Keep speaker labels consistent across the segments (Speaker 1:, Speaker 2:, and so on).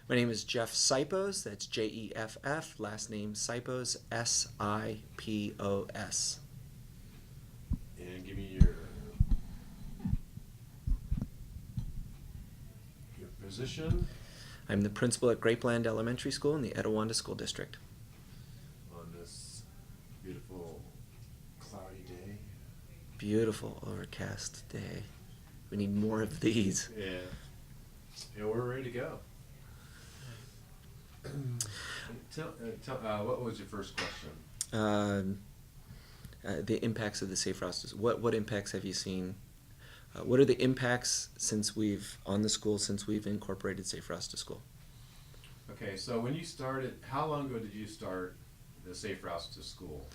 Speaker 1: My name is Jeff Sipos. That's Jeff. Last name Sipos, Sipos.
Speaker 2: And give me your position
Speaker 1: I'm the principal at Grapeland Elementary School in the Etiwanda School District.
Speaker 2: on this beautiful cloudy day.
Speaker 1: Beautiful overcast day. We need more of these.
Speaker 2: Yeah. And we're ready to go. What was your first question?
Speaker 1: The impacts of the Safe Routes. What impacts have you seen? What are the impacts since we've incorporated Safe Routes to School?
Speaker 2: Okay, so when you started, how long ago did you start the Safe Routes to School?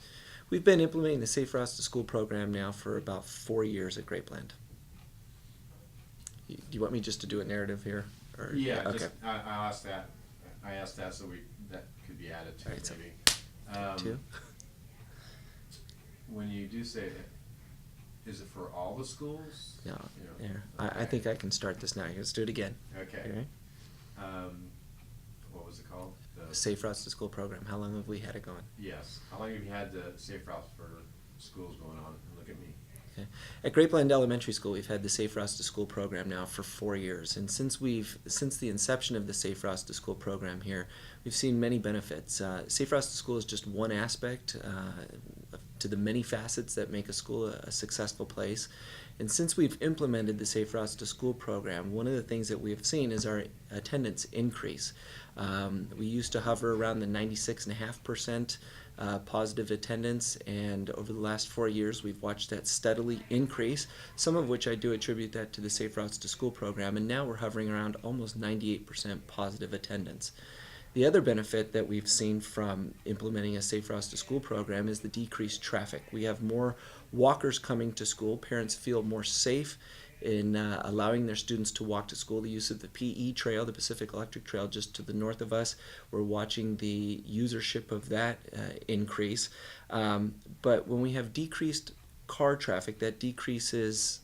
Speaker 1: We've been implementing the Safe Routes to School program now for about 4 years at Grapeland. Do you want me just to do a narrative here? Or,
Speaker 2: Yeah,
Speaker 1: okay.
Speaker 2: just I asked that. I asked that so that could be added to
Speaker 1: Alright, so
Speaker 2: maybe.
Speaker 1: Two.
Speaker 2: When you do say it, is it for all the schools?
Speaker 1: Yeah.
Speaker 2: Yeah.
Speaker 1: There. I think I can start this now. Let's do it again.
Speaker 2: Okay.
Speaker 1: Okay.
Speaker 2: What was it called?
Speaker 1: The Safe Routes to School program. How long have we had it going?
Speaker 2: Yes. How long have you had the Safe Routes for schools going on? Look at me.
Speaker 1: Okay. At Grapeland Elementary School, we've had the Safe Routes to School program now for 4 years, and since the inception of the Safe Routes to School program here, we've seen many benefits. Safe Routes to School is just one aspect to the many facets that make a school a successful place. And since we've implemented the Safe Routes to School program, one of the things that we've seen is our attendance increase. We used to hover around the 96.5% positive attendance, and over the last 4 years we've watched that steadily increase, some of which I do attribute that to the Safe Routes to School program, and now we're hovering around almost 98% positive attendance. The other benefit that we've seen from implementing a Safe Routes to School program is the decreased traffic. We have more walkers coming to school. Parents feel more safe in allowing their students to walk to school. The use of the PE trail, the Pacific Electric Trail, just to the north of us, we're watching the usership of that increase. But when we have decreased car traffic, that decreases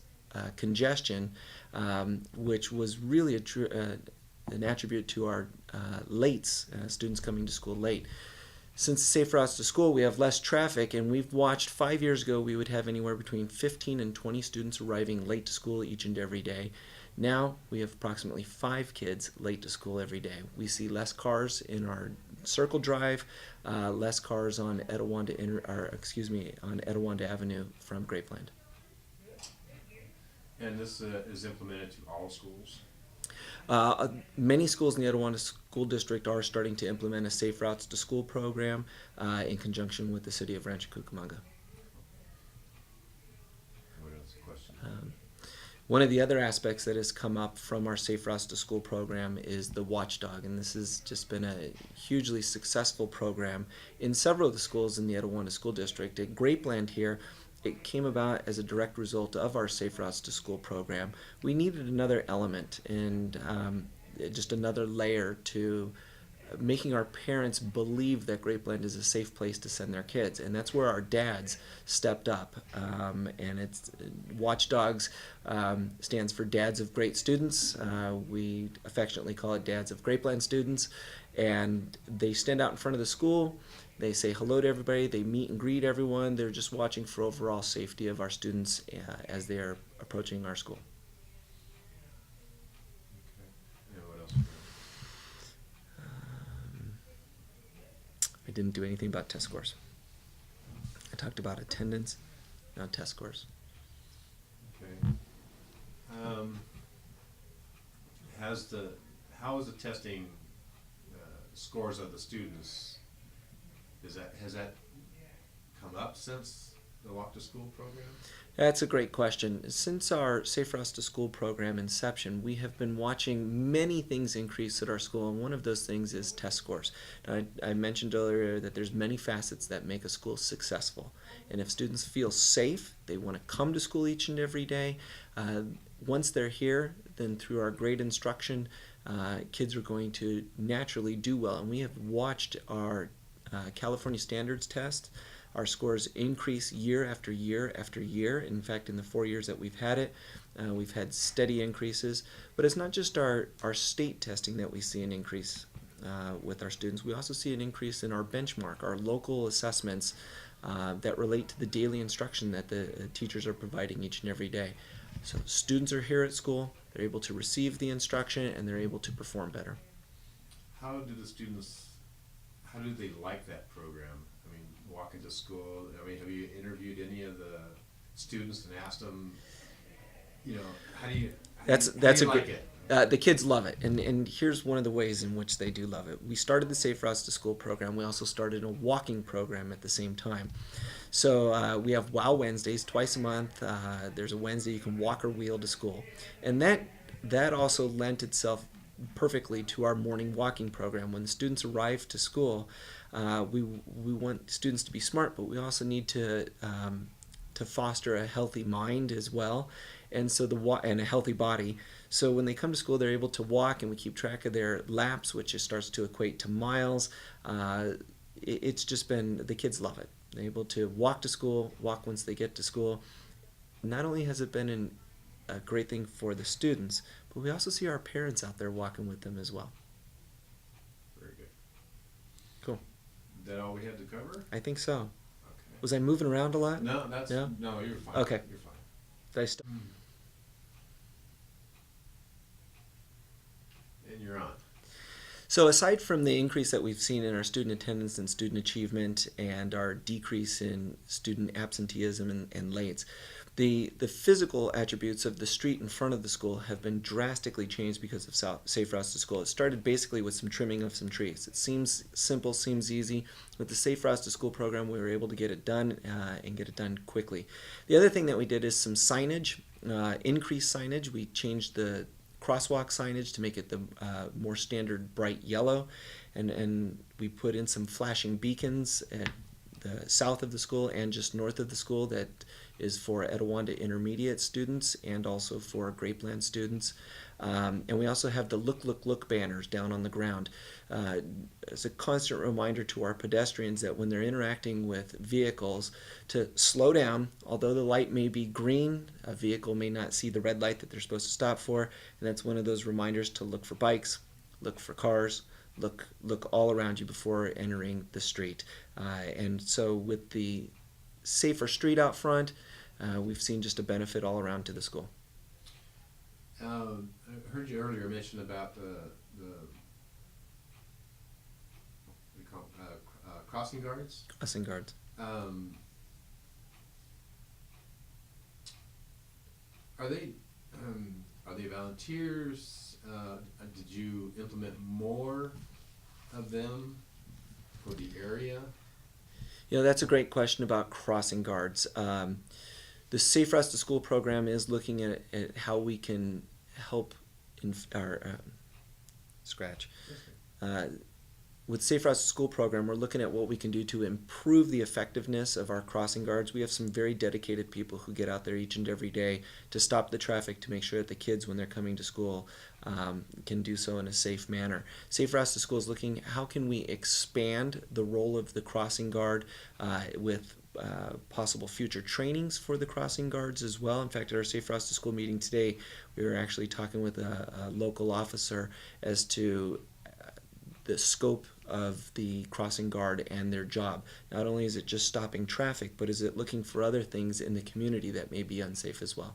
Speaker 1: congestion, which was really an attribute to our lates, students coming to school late. Since Safe Routes to School, we have less traffic, and we've watched 5 years ago we would have anywhere between 15 and 20 students arriving late to school each and every day. Now we have approximately 5 kids late to school every day. We see less cars in our Circle Drive, less cars on Etiwanda Avenue from Grapeland.
Speaker 2: And this is implemented to all schools?
Speaker 1: Many schools in the Etiwanda School District are starting to implement a Safe Routes to School program in conjunction with the City of Rancho Cucamonga.
Speaker 2: What else? Question?
Speaker 1: One of the other aspects that has come up from our Safe Routes to School program is the Watchdog, and this has just been a hugely successful program in several of the schools in the Etiwanda School District. At Grapeland here, it came about as a direct result of our Safe Routes to School program. We needed another element and just another layer to making our parents believe that Grapeland is a safe place to send their kids, and that's where our dads stepped up. And it's Watchdogs stands for Dads of Great Students. We affectionately call it Dads of Grapeland Students, and they stand out in front of the school. They say hello to everybody. They meet and greet everyone. They're just watching for overall safety of our students as they are approaching our school.
Speaker 2: Okay. Yeah, what else?
Speaker 1: I didn't do anything about test scores. I talked about attendance, not test scores.
Speaker 2: Okay. How is the testing scores of the students? Has that come up since the Walk to School program?
Speaker 1: That's a great question. Since our Safe Routes to School program inception, we have been watching many things increase at our school, and one of those things is test scores. Now, I mentioned earlier that there's many facets that make a school successful, and if students feel safe, they want to come to school each and every day. Once they're here, then through our grade instruction, kids are going to naturally do well, and we have watched our California Standards test. Our scores increase year after year after year. In fact, in the 4 years that we've had it, We've had steady increases, but it's not just our state testing that we see an increase with our students. We also see an increase in our benchmark, our local assessments that relate to the daily instruction that the teachers are providing each and every day. So students are here at school, they're able to receive the instruction, and they're able to perform better.
Speaker 2: How do the students, how do they like that program? I mean, walking to school, I mean, have you interviewed any of the students and asked them, you know, how do you,
Speaker 1: That's
Speaker 2: how do you
Speaker 1: a
Speaker 2: like
Speaker 1: great.
Speaker 2: it?
Speaker 1: The kids love it, and here's one of the ways in which they do love it. We started the Safe Routes to School program. We also started a walking program at the same time. So we have Wow Wednesdays twice a month. There's a Wednesday you can walk or wheel to school, and that also lent itself perfectly to our morning walking program. When the students arrive to school, we want students to be smart, but we also need to foster a healthy mind as well, and so and a healthy body. So when they come to school, they're able to walk, and we keep track of their laps, which just starts to equate to miles. It's just been, the kids love it. They're able to walk to school, walk once they get to school. Not only has it been a great thing for the students, but we also see our parents out there walking with them as well.
Speaker 2: Very good.
Speaker 1: Cool.
Speaker 2: Is that all we had to cover?
Speaker 1: I think so.
Speaker 2: Okay.
Speaker 1: Was I moving around a lot?
Speaker 2: No, that's,
Speaker 1: Yeah?
Speaker 2: no, you're fine.
Speaker 1: Okay.
Speaker 2: You're fine.
Speaker 1: Did I st-
Speaker 2: And you're on.
Speaker 1: So aside from the increase that we've seen in our student attendance and student achievement and our decrease in student absenteeism and lates, the physical attributes of the street in front of the school have been drastically changed because of Safe Routes to School. It started basically with some trimming of some trees. It seems simple, seems easy. With the Safe Routes to School program, we were able to get it done and get it done quickly. The other thing that we did is some signage, increased signage. We changed the crosswalk signage to make it the more standard bright yellow, and we put in some flashing beacons at the south of the school and just north of the school that is for Etowanda intermediate students and also for Grapeland students. And we also have the Look, Look, Look banners down on the ground. It's a constant reminder to our pedestrians that when they're interacting with vehicles to slow down. Although the light may be green, a vehicle may not see the red light that they're supposed to stop for, and that's one of those reminders to look for bikes, look for cars, look all around you before entering the street. And so with the safer street out front, we've seen just a benefit all around to the school.
Speaker 2: I heard you earlier mention about the we call crossing guards.
Speaker 1: Crossing guards.
Speaker 2: Are they volunteers? Did you implement more of them for the area?
Speaker 1: You know, that's a great question about crossing guards. The Safe Routes to School program is looking at how we can help in our scratch. With Safe Routes to School program, we're looking at what we can do to improve the effectiveness of our crossing guards. We have some very dedicated people who get out there each and every day to stop the traffic, to make sure that the kids, when they're coming to school, can do so in a safe manner. Safe Routes to School is looking how can we expand the role of the crossing guard with possible future trainings for the crossing guards as well. In fact, at our Safe Routes to School meeting today, we were actually talking with a local officer as to the scope of the crossing guard and their job. Not only is it just stopping traffic, but is it looking for other things in the community that may be unsafe as well.